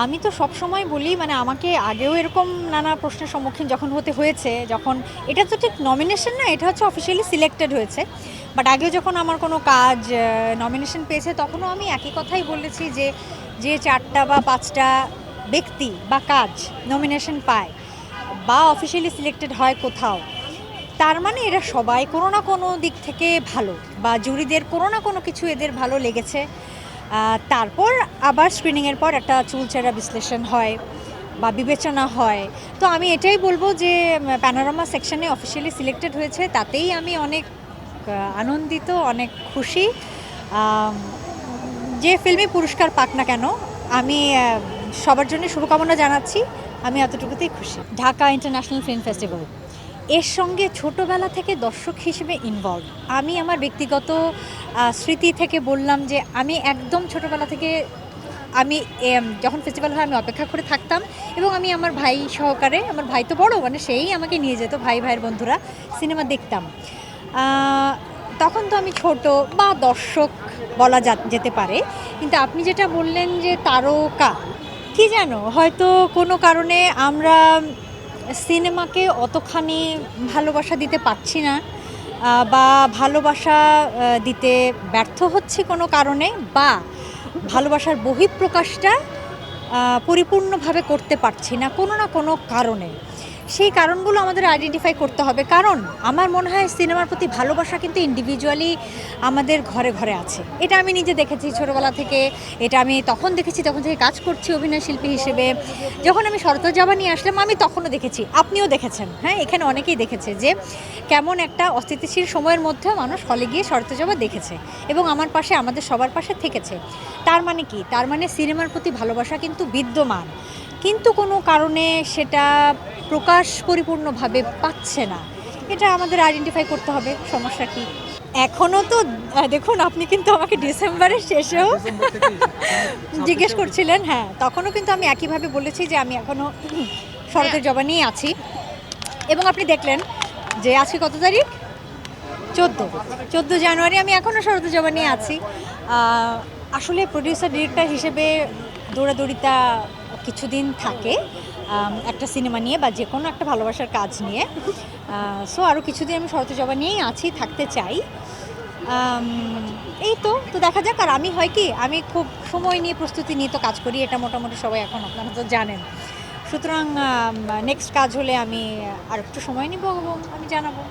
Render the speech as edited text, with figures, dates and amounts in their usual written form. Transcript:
আমি তো সবসময় বলি মানে আমাকে আগেও এরকম নানা প্রশ্নের সম্মুখীন যখন হতে হয়েছে, যখন এটা তো ঠিক নমিনেশন না, এটা হচ্ছে অফিসিয়ালি সিলেক্টেড হয়েছে। বাট আগে যখন আমার কোনো কাজ নমিনেশন পেয়েছে তখনও আমি একই কথাই বলেছি যে যে 4টা বা 5টা ব্যক্তি বা কাজ নমিনেশন পায় বা অফিসিয়ালি সিলেক্টেড হয় কোথাও, তার মানে এরা সবাই কোনো না কোনো দিক থেকে ভালো, বা জুরিদের কোনো না কোনো কিছু এদের ভালো লেগেছে। তারপর আবার স্ক্রিনিংয়ের পর একটা চুলচেরা বিশ্লেষণ হয় বা বিবেচনা হয়। তো আমি এটাই বলবো যে প্যানোরামা সেকশনে অফিসিয়ালি সিলেক্টেড হয়েছে, তাতেই আমি অনেক আনন্দিত, অনেক খুশি। আম, যে ফিল্মই পুরস্কার পাক না কেন, আমি সবার জন্য শুভকামনা জানাচ্ছি। আমি এতটুকুতেই খুশি। ঢাকা ইন্টারন্যাশনাল ফিল্ম ফেস্টিভ্যাল এর সঙ্গে ছোটোবেলা থেকে দর্শক হিসেবে ইনভলভ। আমি আমার ব্যক্তিগত স্মৃতি থেকে বললাম যে আমি একদম ছোটোবেলা থেকে আমি যখন ফেস্টিভ্যাল হয় আমি অপেক্ষা করে থাকতাম, এবং আমি আমার ভাই সহকারে, আমার ভাই তো বড়, মানে সেই আমাকে নিয়ে যেত, ভাইয়ের বন্ধুরা সিনেমা দেখতাম। তখন তো আমি ছোট বা দর্শক বলা যেতে পারে। কিন্তু আপনি যেটা বললেন যে তারকা, কি জানো, হয়তো কোনো কারণে আমরা সিনেমাকে অতখানি ভালোবাসা দিতে পারছি না, বা ভালোবাসা দিতে ব্যর্থ হচ্ছি কোনো কারণে, বা ভালোবাসার বহিঃপ্রকাশটা পরিপূর্ণভাবে করতে পারছি না কোনো না কোনো কারণে। সেই কারণগুলো আমাদের আইডেন্টিফাই করতে হবে, কারণ আমার মনে হয় সিনেমার প্রতি ভালোবাসা কিন্তু ইন্ডিভিজুয়ালি আমাদের ঘরে ঘরে আছে। এটা আমি নিজে দেখেছি ছোটোবেলা থেকে, এটা আমি তখন দেখেছি, তখন থেকে কাজ করছি অভিনয় শিল্পী হিসেবে। যখন আমি শরতজবা নিয়ে আসলাম আমি তখনও দেখেছি, আপনিও দেখেছেন, হ্যাঁ, এখানে অনেকেই দেখেছে যে কেমন একটা অস্থিতিশীল সময়ের মধ্যে মানুষ হলে গিয়ে শরতজবা দেখেছে এবং আমার পাশে, আমাদের সবার পাশে থেকেছে। তার মানে কি? তার মানে সিনেমার প্রতি ভালোবাসা কিন্তু বিদ্যমান, কিন্তু কোনো কারণে সেটা প্রকাশ পরিপূর্ণভাবে পাচ্ছে না। এটা আমাদের আইডেন্টিফাই করতে হবে, সমস্যা কি। এখনও তো দেখুন, আপনি কিন্তু আমাকে ডিসেম্বরের শেষেও জিজ্ঞেস করছিলেন, হ্যাঁ, তখনও কিন্তু আমি একইভাবে বলেছি যে আমি এখনও শরতের জবা নিয়ে আছি। এবং আপনি দেখলেন যে আজকে কত তারিখ? 14 জানুয়ারি, আমি এখনও শরতের জবা নিয়ে আছি। আসলে প্রডিউসার ডিরেক্টর হিসেবে দৌড়াদৌড়িটা কিছুদিন থাকে একটা সিনেমা নিয়ে বা যে কোনো একটা ভালোবাসার কাজ নিয়ে। সো আরও কিছুদিন আমি শরতের জবা নিয়েই আছি, থাকতে চাই। এই তো তো দেখা যাক। আর আমি হয় কি, আমি খুব সময় নিয়ে প্রস্তুতি নিয়ে তো কাজ করি, এটা মোটামুটি সবাই এখন আপনারা তো জানেন। সুতরাং নেক্সট কাজ হলে আমি আর একটু সময় নিব এবং আমি জানাবো।